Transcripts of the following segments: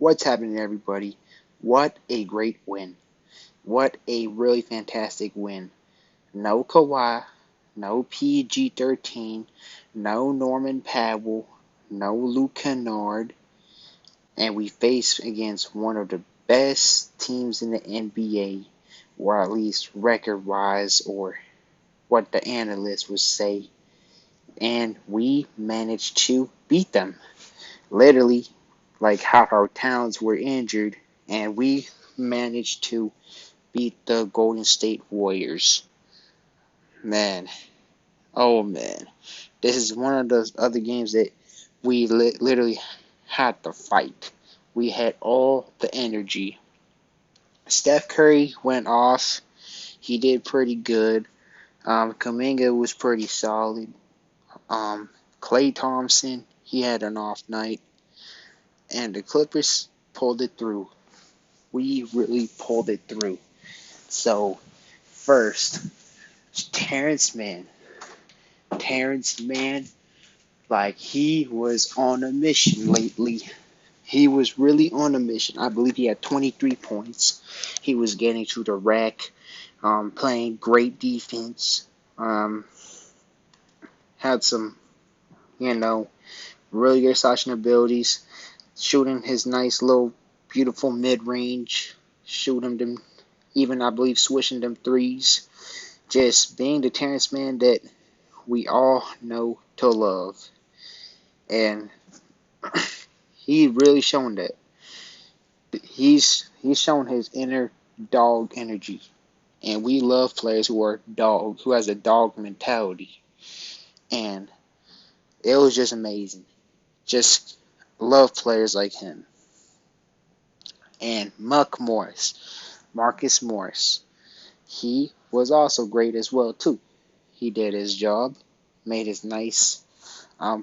What's happening, everybody? What a great win. What a really fantastic win. No Kawhi, no PG-13, no Norman Powell, no Luke Kennard, and we face against one of the best teams in the NBA, or at least record-wise, or what the analysts would say, and we managed to beat them. Literally, like how our towns were injured, and we managed to beat the Golden State Warriors. Man, oh man, this is one of those other games that we literally had to fight. We had all the energy. Steph Curry went off. He did pretty good. Kuminga was pretty solid. Klay Thompson, he had an off night. And the Clippers pulled it through. We really pulled it through. So, first, Terrence Mann. Terrence Mann, like he was on a mission lately. He was really on a mission. I believe he had 23 points. He was getting to the rack, playing great defense. Had some, really good slashing abilities. Shooting his nice little, beautiful mid-range. Shooting them, even I believe swishing them threes. Just being the Terrence Mann that we all know to love. And he really shown that. He's shown his inner dog energy. And we love players who are dog, who has a dog mentality. And it was just amazing. Just love players like him. And Marcus Morris, he was also great as well too. He did his job, made his nice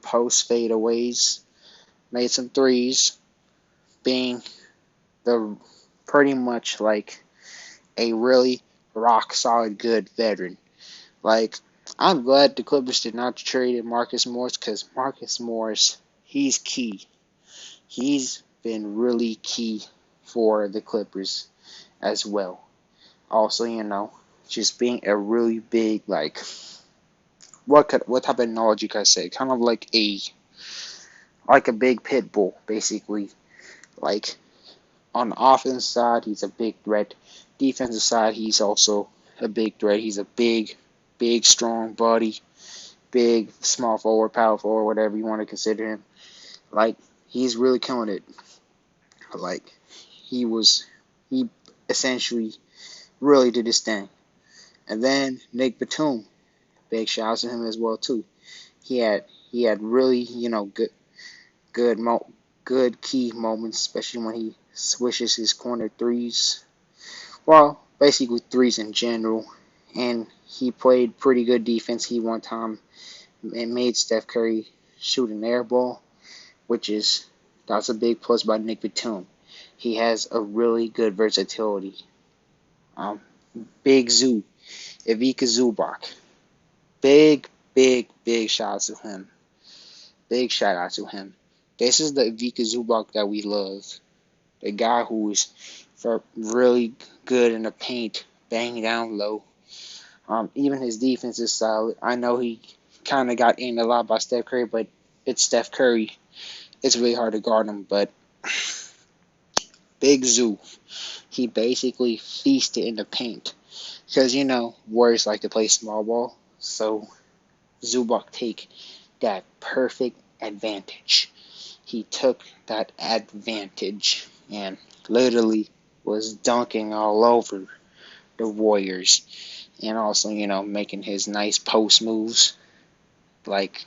post fadeaways, made some threes, being the pretty much like a really rock solid good veteran. Like, I'm glad the Clippers did not trade Marcus Morris, because Marcus Morris, he's key. He's been really key for the Clippers as well. Also, just being a really big, like, what type of analogy could I say? Kind of like a big pit bull, basically. Like, on the offensive side, he's a big threat. Defensive side, he's also a big threat. He's a big, strong body, big, small forward, power forward, whatever you want to consider him. Like, he's really killing it. Like, he essentially really did his thing. And then Nick Batum, big shout out to him as well too. He had really good key moments, especially when he swishes his corner threes. Well, basically threes in general. And he played pretty good defense. He one time made Steph Curry shoot an air ball, that's a big plus by Nick Batum. He has a really good versatility. Big Zoo, Ivica Zubac. Big shout out to him. Big shout out to him. This is the Ivica Zubac that we love. The guy who is really good in the paint, banging down low. Even his defense is solid. I know he kind of got in a lot by Steph Curry, but it's Steph Curry. It's really hard to guard him, but Big Zoo, he basically feasted in the paint. Because, Warriors like to play small ball, so Zubac take that perfect advantage. He took that advantage and literally was dunking all over the Warriors. And also, making his nice post moves. Like,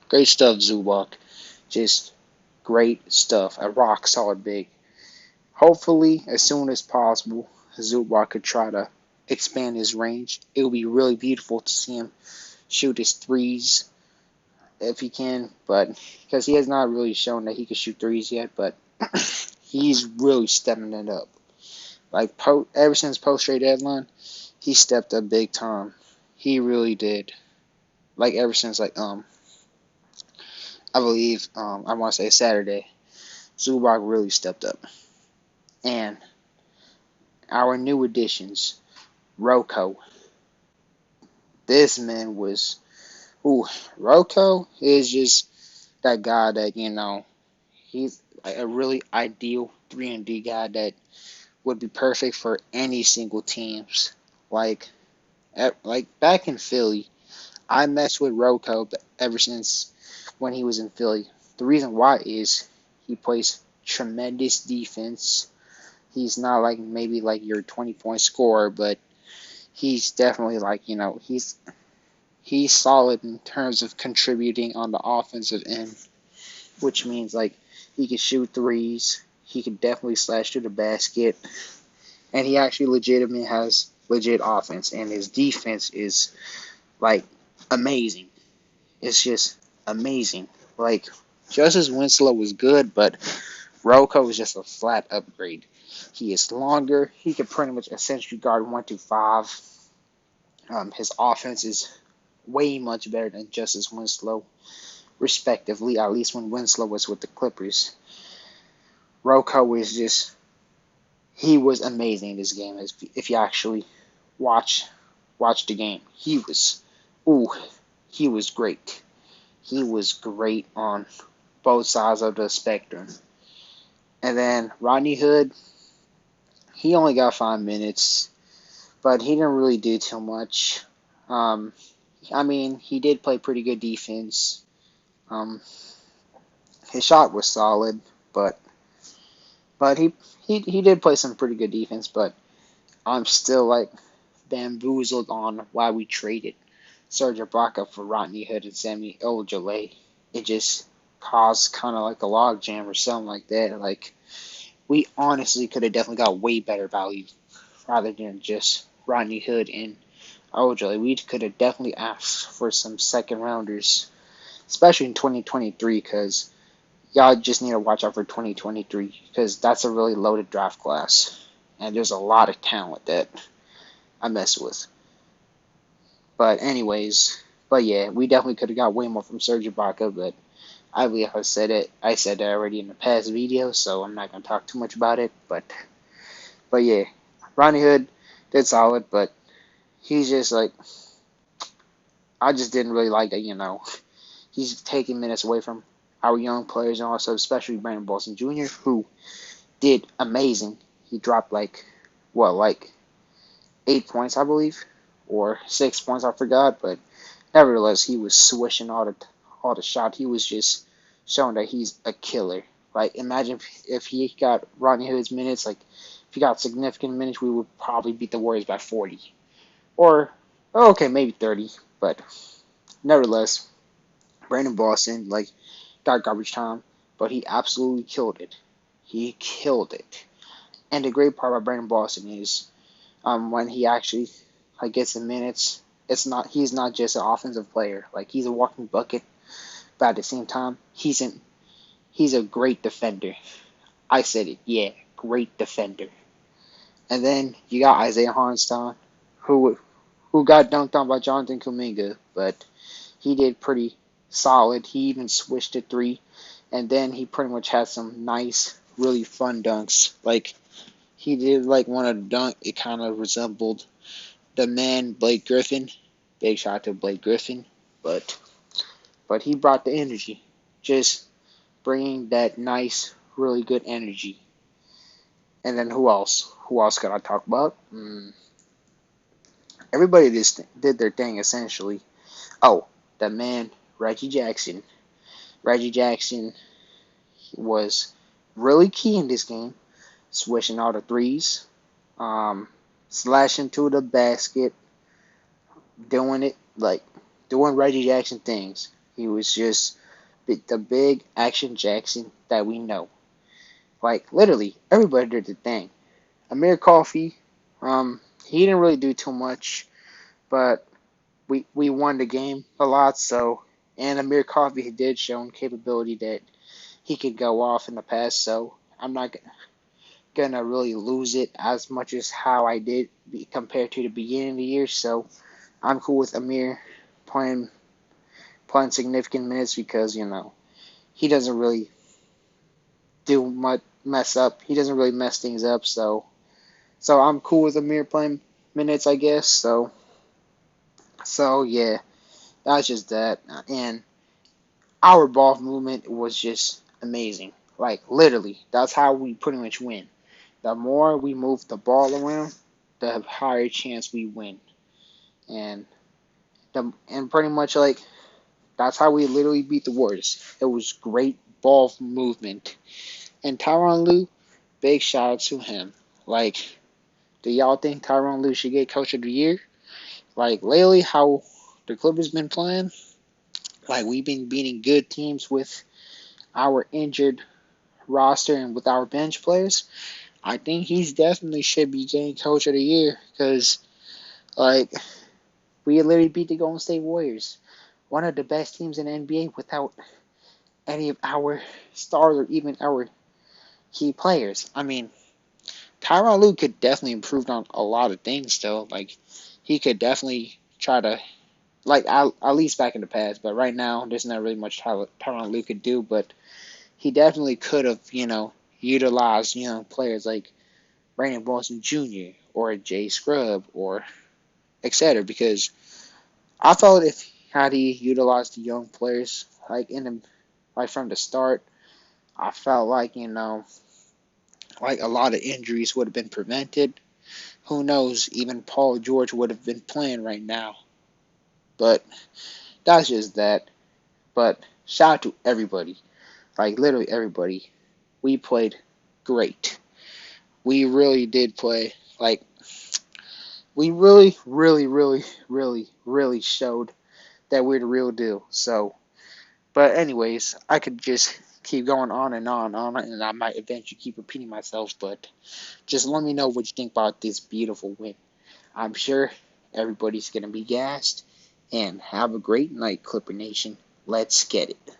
great stuff, Zubac. Just great stuff. A rock solid big. Hopefully, as soon as possible, Zubac could try to expand his range. It would be really beautiful to see him shoot his threes if he can, but because he has not really shown that he can shoot threes yet, but he's really stepping it up. Like, ever since post-trade deadline, he stepped up big time. He really did. Like, ever since, I believe, I want to say Saturday. Zubac really stepped up. And our new additions, Rocco. This man was, ooh, Rocco is just that guy that, he's a really ideal 3-and-D guy that would be perfect for any single teams. Like, back in Philly, I messed with Rocco ever since when he was in Philly. The reason why is he plays tremendous defense. He's not like maybe like your 20-point scorer, but he's definitely like, he's solid in terms of contributing on the offensive end, which means like he can shoot threes, he can definitely slash to the basket, and he actually legitimately has legit offense, and his defense is like amazing. It's just amazing. Like, Justice Winslow was good, but Rocco was just a flat upgrade. He is longer. He can pretty much essentially guard 1 to 5. His offense is way much better than Justice Winslow, respectively, at least when Winslow was with the Clippers. Rocco is just, he was amazing in this game. If you actually watch the game, he was great. He was great on both sides of the spectrum. And then Rodney Hood, he only got 5 minutes, but he didn't really do too much. He did play pretty good defense. His shot was solid, but he did play some pretty good defense. But I'm still like bamboozled on why we traded Serge Ibaka for Rodney Hood and Semi Ojeleye. It just caused kind of like a logjam or something like that. Like, we honestly could have definitely got way better value rather than just Rodney Hood and Ojeleye. We could have definitely asked for some second rounders, especially in 2023, because y'all just need to watch out for 2023 because that's a really loaded draft class, and there's a lot of talent that I mess with. But anyways, yeah, we definitely could have got way more from Serge Ibaka, but I believe I said it. I said that already in the past video, so I'm not gonna talk too much about it. But yeah, Rodney Hood did solid, but he's just like, I just didn't really like that. He's taking minutes away from our young players, and also especially Brandon Boston Jr., who did amazing. He dropped like 8 points, I believe, or 6 points, I forgot, but nevertheless, he was swishing all the shots. He was just showing that he's a killer. Like, imagine if he got Rodney Hood's minutes. Like, if he got significant minutes, we would probably beat the Warriors by 40. Or, okay, maybe 30. But nevertheless, Brandon Boston, like, got garbage time, but he absolutely killed it. He killed it. And the great part about Brandon Boston is when he actually gets the minutes, he's not just an offensive player. Like, he's a walking bucket, but at the same time, he's a great defender. I said it, yeah, great defender. And then you got Isaiah Hornstein, who got dunked on by Jonathan Kuminga, but he did pretty solid. He even switched to 3, and then he pretty much had some nice, really fun dunks. Like, he did like one of the dunk. It kind of resembled the man Blake Griffin. Big shout out to Blake Griffin, but he brought the energy, just bringing that nice, really good energy. And then who else? Who else could I talk about? Everybody just did their thing essentially. Oh, the man Reggie Jackson. Reggie Jackson was really key in this game, swishing all the threes, slashing to the basket, doing Reggie Jackson things. He was just the big action Jackson that we know. Like, literally, everybody did the thing. Amir Coffey, he didn't really do too much, but we won the game a lot, so, and Amir Coffey did show capability that he could go off in the past, so I'm not gonna really lose it as much as how I did compared to the beginning of the year, so I'm cool with Amir playing significant minutes because, he doesn't really do much mess up. He doesn't really mess things up, so I'm cool with Amir playing minutes, I guess. So yeah, that's just that. And our ball movement was just amazing. Like literally, that's how we pretty much win. The more we move the ball around, the higher chance we win. And and pretty much like that's how we literally beat the Warriors. It was great ball movement. And Tyronn Lue, big shout out to him. Like, do y'all think Tyronn Lue should get Coach of the Year? Like lately, how the Clippers been playing, like we've been beating good teams with our injured roster and with our bench players. I think he's definitely should be getting Coach of the Year because like we literally beat the Golden State Warriors, one of the best teams in the NBA, without any of our stars or even our key players. I mean, Tyronn Lue could definitely improve on a lot of things still. Like he could definitely try to like at least back in the past, but right now there's not really much Tyronn Lue could do. But he definitely could have, utilized players like Brandon Boston Jr. or Jay Scrubb or etc. Because I felt if had he utilized the young players like from the start, I felt like like a lot of injuries would have been prevented. Who knows? Even Paul George would have been playing right now. But that's just that. But shout out to everybody. Like literally everybody. We played great. We really did play. Like we really, really, really, really, really showed that we're the real deal. So, but anyways, I could just keep going on and on, and I might eventually keep repeating myself. But just let me know what you think about this beautiful win. I'm sure everybody's gonna be gassed. And have a great night, Clipper Nation. Let's get it.